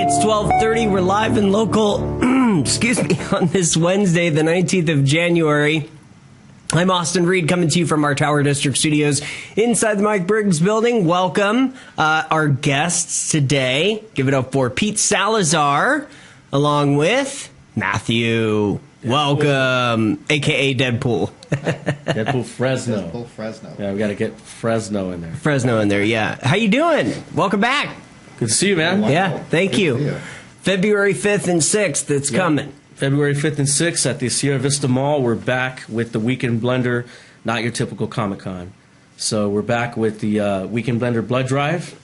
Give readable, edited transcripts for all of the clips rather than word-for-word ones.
It's 12:30. We're live and local, excuse me, on this Wednesday, the 19th of January. I'm Austin Reed, coming to you from our Tower District studios inside the Mike Briggs building. Welcome our guests today. Give it up for Pete Salazar, along with Matthew. Welcome, a.k.a. Deadpool. Deadpool Fresno. Deadpool Fresno. Yeah, we got to get Fresno in there. Fresno in there, yeah. How you doing? Welcome back. Good to see you, man. Yeah, thank you. February 5th and 6th, it's coming. February 5th and 6th at the Sierra Vista Mall. We're back with the Weekend Blender, not your typical Comic-Con. So we're back with the Weekend Blender Blood Drive,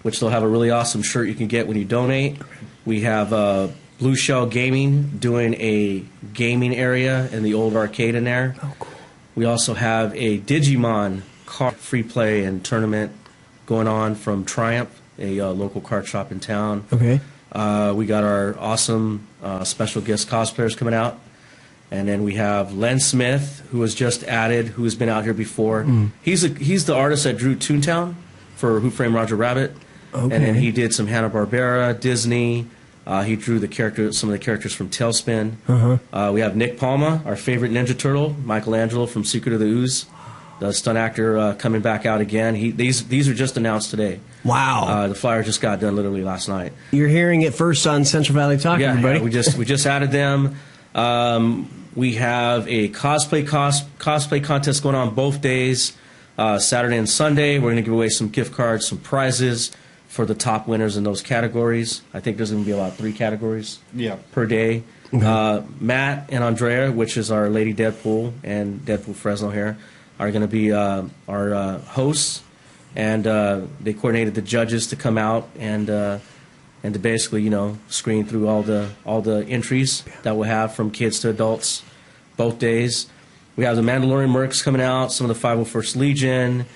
which they'll have a really awesome shirt you can get when you donate. We have Blue Shell Gaming doing a gaming area in the old arcade in there. Oh, cool. We also have a Digimon card free play and tournament going on from Triumph, a local card shop in town. Okay. We got our awesome special guest cosplayers coming out. And then we have Len Smith, who was just added, who has been out here before. He's the artist that drew Toontown for Who Framed Roger Rabbit. Okay. And then he did some Hanna-Barbera, Disney. He drew some of the characters from Tailspin. We have Nick Palma, our favorite Ninja Turtle, Michelangelo from Secret of the Ooze, the stunt actor coming back out again. These are just announced today. Wow. The flyer just got done literally last night. You're hearing it first on Central Valley Talk, everybody. Yeah, we just added them. We have a cosplay contest going on both days, Saturday and Sunday. We're going to give away some gift cards, some prizes for the top winners in those categories. I think there's going to be about 3 categories per day. Okay. Matt and Andrea, which is our Lady Deadpool and Deadpool Fresno here, are going to be our hosts. And they coordinated the judges to come out and to basically, screen through all the entries that we'll have from kids to adults, both days. We have the Mandalorian Mercs coming out, some of the 501st Legion.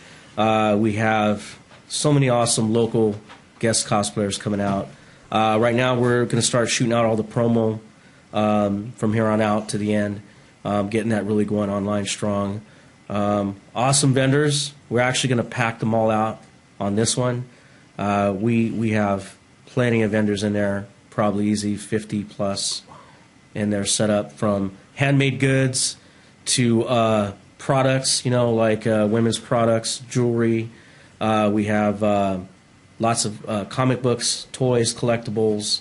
We have so many awesome local guest cosplayers coming out. Right now, we're going to start shooting out all the promo from here on out to the end, getting that really going online strong. Awesome vendors. We're actually going to pack them all out on this one. We have plenty of vendors in there, probably easy 50 plus in there, set up from handmade goods to products, like women's products, jewelry. We have lots of comic books, toys, collectibles,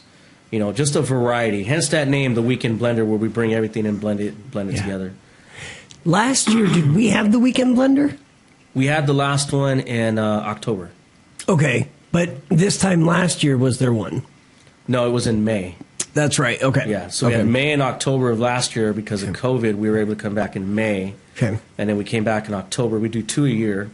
just a variety. Hence that name, the Weekend Blender, where we bring everything and blend it together. Last year, did we have the Weekend Blender? We had the last one in October. Okay, but this time last year, was there one? No, it was in May. That's right, okay. Yeah, so we had May and October of last year because of COVID. We were able to come back in May. Okay. And then we came back in October. We do 2 a year.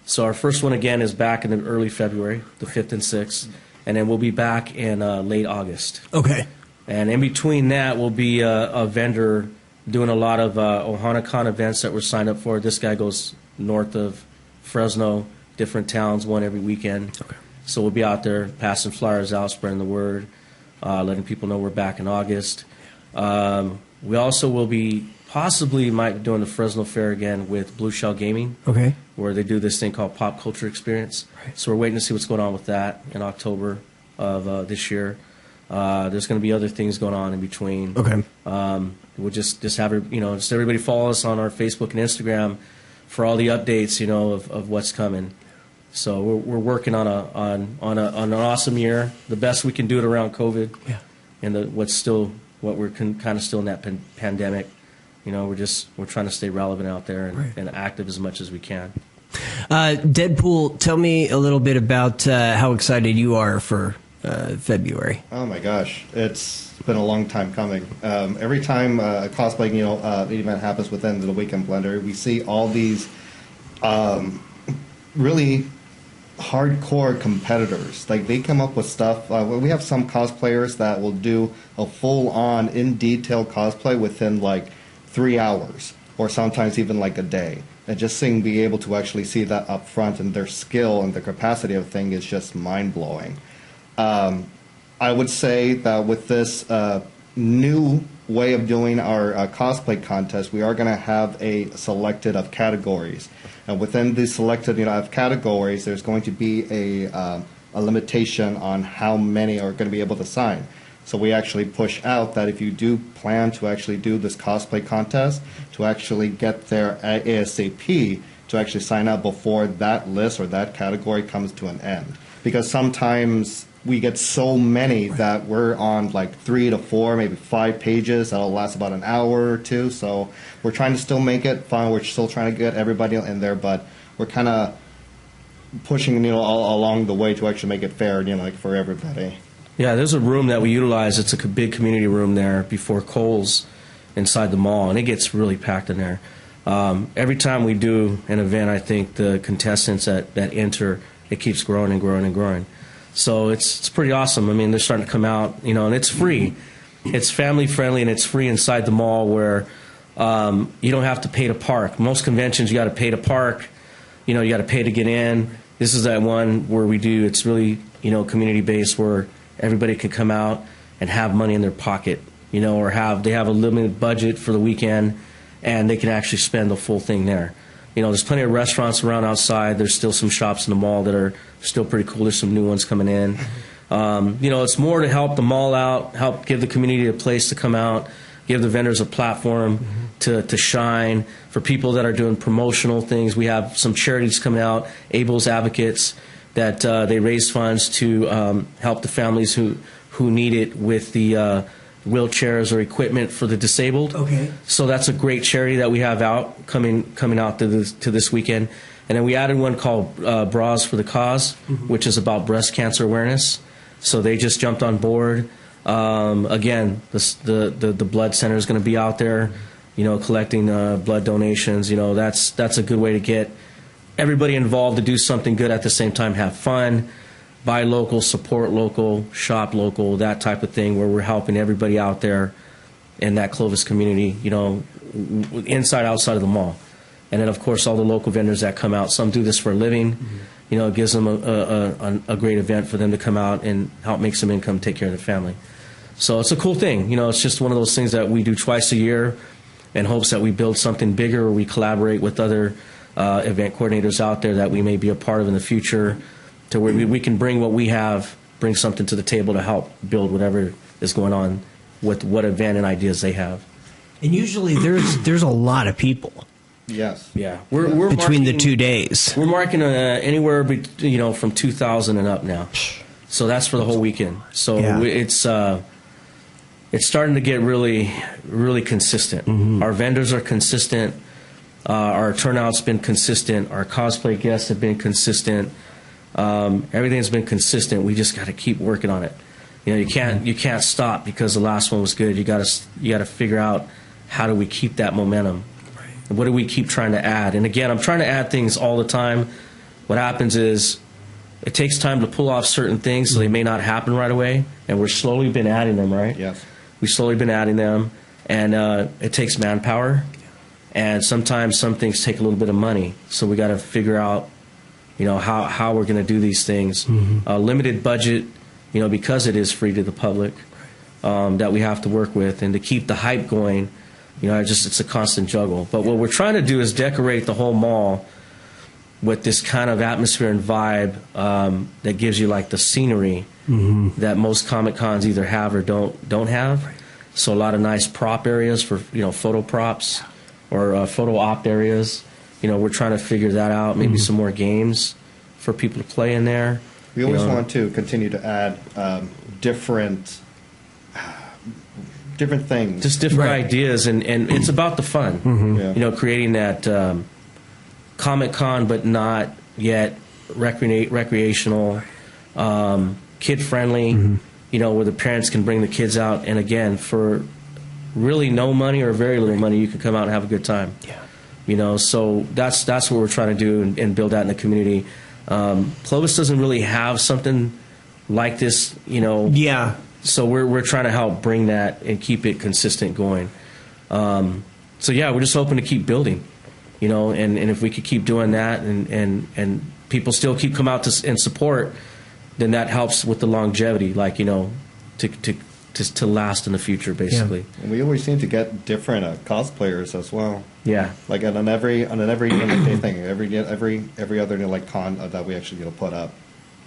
So our first one, again, is back in early February, the 5th and 6th. And then we'll be back in late August. Okay. And in between that, we'll be a vendor doing a lot of OhanaCon events that we're signed up for. This guy goes north of Fresno, different towns, one every weekend. Okay. So we'll be out there passing flyers out, spreading the word, letting people know we're back in August. We also will be might be doing the Fresno Fair again with Blue Shell Gaming. Okay. Where they do this thing called Pop Culture Experience. Right. So we're waiting to see what's going on with that in October of this year. There's going to be other things going on in between. Okay. We'll just have just everybody follow us on our Facebook and Instagram for all the updates, of what's coming. So we're working on an awesome year, the best we can do it around COVID. Yeah. And what we're kind of still in that pandemic. We're trying to stay relevant out there and active as much as we can. Deadpool, tell me a little bit about how excited you are for February. Oh my gosh, it's been a long time coming. Every time a cosplay event happens within the Weekend Blender, we see all these really hardcore competitors. Like, they come up with stuff. We have some cosplayers that will do a full-on, in-detail cosplay within like 3 hours, or sometimes even like a day. And just be able to actually see that up front, and their skill and the capacity of the thing is just mind-blowing. I would say that with this new way of doing our cosplay contest, we are going to have a selected of categories. And within these selected of categories, there's going to be a a limitation on how many are going to be able to sign. So we actually push out that if you do plan to actually do this cosplay contest, to actually get there ASAP, to actually sign up before that list or that category comes to an end. Because sometimes we get so many that we're on like 3 to 4, maybe 5 pages. That'll last about an hour or two. So we're trying to still make it fun. We're still trying to get everybody in there, but we're kind of pushing, all along the way to actually make it fair, like for everybody. Yeah, there's a room that we utilize. It's a big community room there before Kohl's inside the mall, and it gets really packed in there. Every time we do an event, I think the contestants that enter, it keeps growing and growing and growing. So it's pretty awesome. I mean, they're starting to come out, and it's free. It's family friendly, and it's free inside the mall where you don't have to pay to park. Most conventions, you got to pay to park. You got to pay to get in. This is that one where we do. It's really community based where everybody can come out and have money in their pocket, or they have a limited budget for the weekend, and they can actually spend the full thing there. There's plenty of restaurants around outside. There's still some shops in the mall that are still pretty cool. There's some new ones coming in. It's more to help the mall out, help give the community a place to come out, give the vendors a platform to shine. For people that are doing promotional things, we have some charities coming out, Abel's Advocates, that they raise funds to help the families who need it with the wheelchairs or equipment for the disabled. Okay. So that's a great charity that we have out coming out to this weekend. And then we added one called Bras for the Cause, which is about breast cancer awareness. So they just jumped on board. Again, the blood center is going to be out there, collecting blood donations. That's a good way to get everybody involved to do something good at the same time, have fun, buy local, support local, shop local, that type of thing, where we're helping everybody out there in that Clovis community, inside, outside of the mall. And then, of course, all the local vendors that come out. Some do this for a living. It gives them a great event for them to come out and help make some income, take care of their family. So it's a cool thing. It's just one of those things that we do twice a year in hopes that we build something bigger, or we collaborate with other event coordinators out there that we may be a part of in the future, to where we can bring what we have, bring something to the table to help build whatever is going on with what event and ideas they have. And usually there's a lot of people. Yes. Yeah. We're between the marking, 2 days. We're marking anywhere from 2,000 and up now. So that's for the whole weekend. So Yeah. It's starting to get really, really consistent. Our vendors are consistent. Our turnout's been consistent. Our cosplay guests have been consistent. Everything's been consistent. We just got to keep working on it. You can't stop because the last one was good. You got to figure out, how do we keep that momentum? Right. What do we keep trying to add? And again, I'm trying to add things all the time. What happens is it takes time to pull off certain things, so they may not happen right away. And we're slowly been adding them, right? Yes. We've slowly been adding them, and it takes manpower. And sometimes some things take a little bit of money, so we got to figure out, how we're going to do these things. Limited budget, because it is free to the public, that we have to work with, and to keep the hype going. It's a constant juggle. But what we're trying to do is decorate the whole mall with this kind of atmosphere and vibe that gives you like the scenery that most Comic Cons either have or don't have. Right. So a lot of nice prop areas for photo props or photo op areas. We're trying to figure that out. Maybe some more games for people to play in there. We always want to continue to add different things. Just different ideas, and it's about the fun. Yeah. Creating that Comic Con, but not yet recreational, kid friendly. Where the parents can bring the kids out, and again, for really no money or very little money, you can come out and have a good time. Yeah. So that's what we're trying to do and build out in the community. Clovis doesn't really have something like this, Yeah. So we're trying to help bring that and keep it consistent going. So yeah, we're just hoping to keep building, and if we could keep doing that, and people still keep come out and support, then that helps with the longevity, to last in the future, basically. Yeah. And we always seem to get different cosplayers as well. Yeah. Like on every thing, every other con that we actually put up.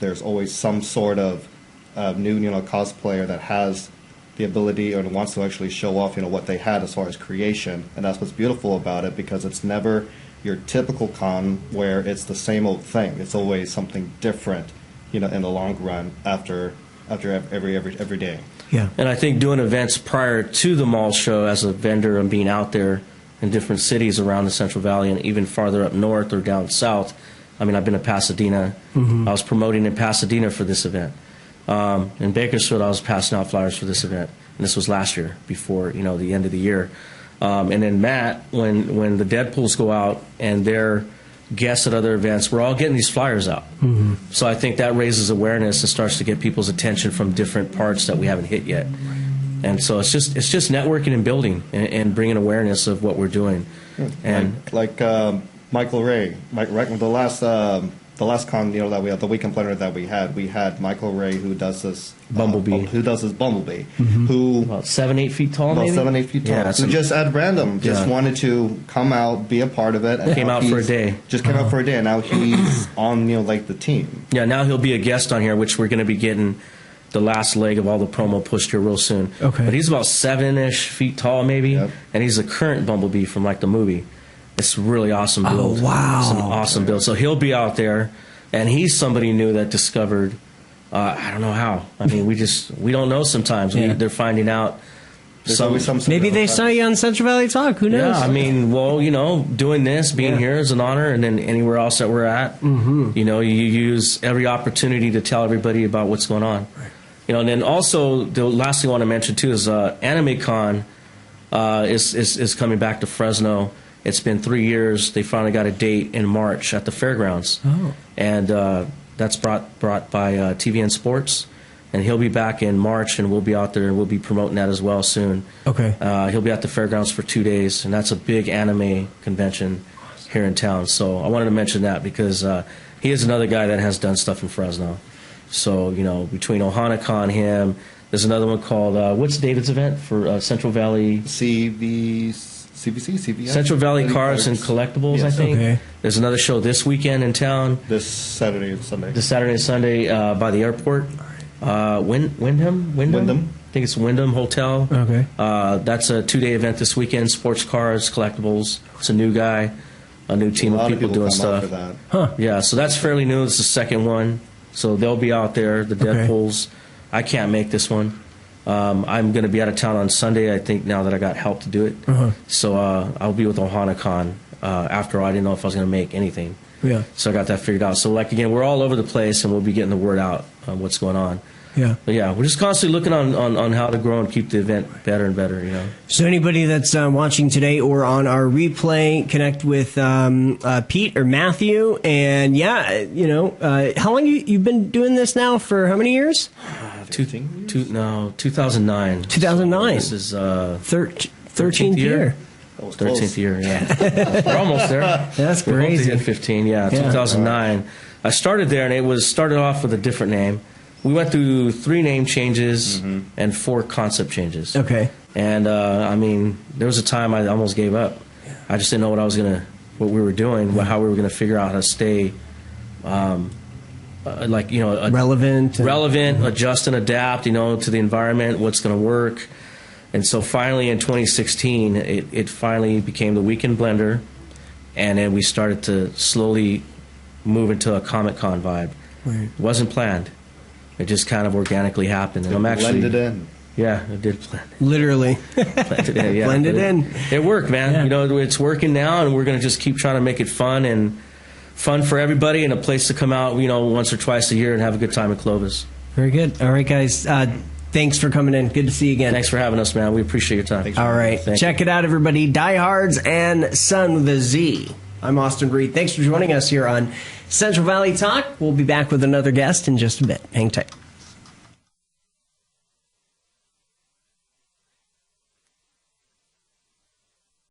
there's always some sort of new, cosplayer that has the ability or wants to actually show off, what they had as far as creation. And that's what's beautiful about it, because it's never your typical con where it's the same old thing. It's always something different, in the long run after every day. Yeah. And I think doing events prior to the mall show as a vendor and being out there in different cities around the Central Valley and even farther up north or down south. I mean, I've been to Pasadena. I was promoting in Pasadena for this event. In Bakersfield, I was passing out flyers for this event. And this was last year, before, the end of the year. And then Matt, when the Deadpools go out and they're guests at other events, we're all getting these flyers out. So I think that raises awareness and starts to get people's attention from different parts that we haven't hit yet. And so it's just networking and building and bringing awareness of what we're doing. And like Michael Ray, the last con, that we had, the weekend planner that we had Michael Ray, who does this Bumblebee, Bumblebee, who about 7-8 feet tall, about maybe 7-8 feet tall, yeah, who just at random wanted to come out, be a part of it, and came out for a day. Just came out for a day, and now he's on the team. Yeah, now he'll be a guest on here, which we're going to be getting the last leg of all the promo pushed here real soon. Okay, but he's about 7-ish feet tall, maybe, yep. And he's a current Bumblebee from the movie. It's a really awesome build. Oh, wow. It's an awesome build. So he'll be out there, and he's somebody new that discovered, I don't know how. I mean, we don't know sometimes. Yeah. They're finding out. Maybe they saw you on Central Valley Talk. Who knows? Yeah, I mean, well, doing this, being here is an honor, and then anywhere else that we're at, you use every opportunity to tell everybody about what's going on. Right. And then also, the last thing I want to mention, too, is AnimeCon is coming back to Fresno. It's been 3 years. They finally got a date in March at the fairgrounds. Oh. And that's brought by TVN Sports. And he'll be back in March, and we'll be out there, and we'll be promoting that as well soon. Okay. He'll be at the fairgrounds for 2 days, and that's a big anime convention here in town. So I wanted to mention that because he is another guy that has done stuff in Fresno. So, between OhanaCon, him, there's another one called, what's David's event for Central Valley? CVS? Central Valley Cars and Collectibles, yes. I think. Okay. There's another show this weekend in town. This Saturday and Sunday. This Saturday and Sunday by the airport. Wyndham? I think it's Wyndham Hotel. Okay. That's a 2-day event this weekend. Sports cars, collectibles. It's a new guy, a new team of people doing stuff. Huh. Yeah, so that's fairly new. It's the second one. So they'll be out there, the Deadpools. I can't make this one. I'm going to be out of town on Sunday, I think, now that I got help to do it. So I'll be with OhanaCon after. I didn't know if I was going to make anything. Yeah. So I got that figured out. So, again, we're all over the place, and we'll be getting the word out on what's going on. Yeah. But, yeah, we're just constantly looking on how to grow and keep the event better and better, So anybody that's watching today or on our replay, connect with Pete or Matthew. And, how long you've been doing this now? For how many years? 2009. 2009. This is 13th year. 13th year, yeah. We're almost there. That's We're crazy. hoping to hit 15, yeah. 2009. I started there, and it started off with a different name. We went through 3 name changes and 4 concept changes. Okay. And there was a time I almost gave up. I just didn't know what we were doing, how we were gonna figure out how to stay, relevant, adjust and adapt, to the environment, what's gonna work. And so finally in 2016, it finally became the Weekend Blender, and then we started to slowly move into a Comic-Con vibe. Right. It wasn't planned. It just kind of organically happened. And I'm actually blended in. Yeah, it did blend. Literally. Blended in, yeah. Blended in. It worked, man. Yeah. It's working now, and we're going to just keep trying to make it fun for everybody, and a place to come out, once or twice a year and have a good time in Clovis. Very good. All right, guys. Thanks for coming in. Good to see you again. Thanks for having us, man. We appreciate your time. All right. Check it out, everybody. Diehards and Son with a Z. I'm Austin Reed. Thanks for joining us here on Central Valley Talk. We'll be back with another guest in just a bit. Hang tight.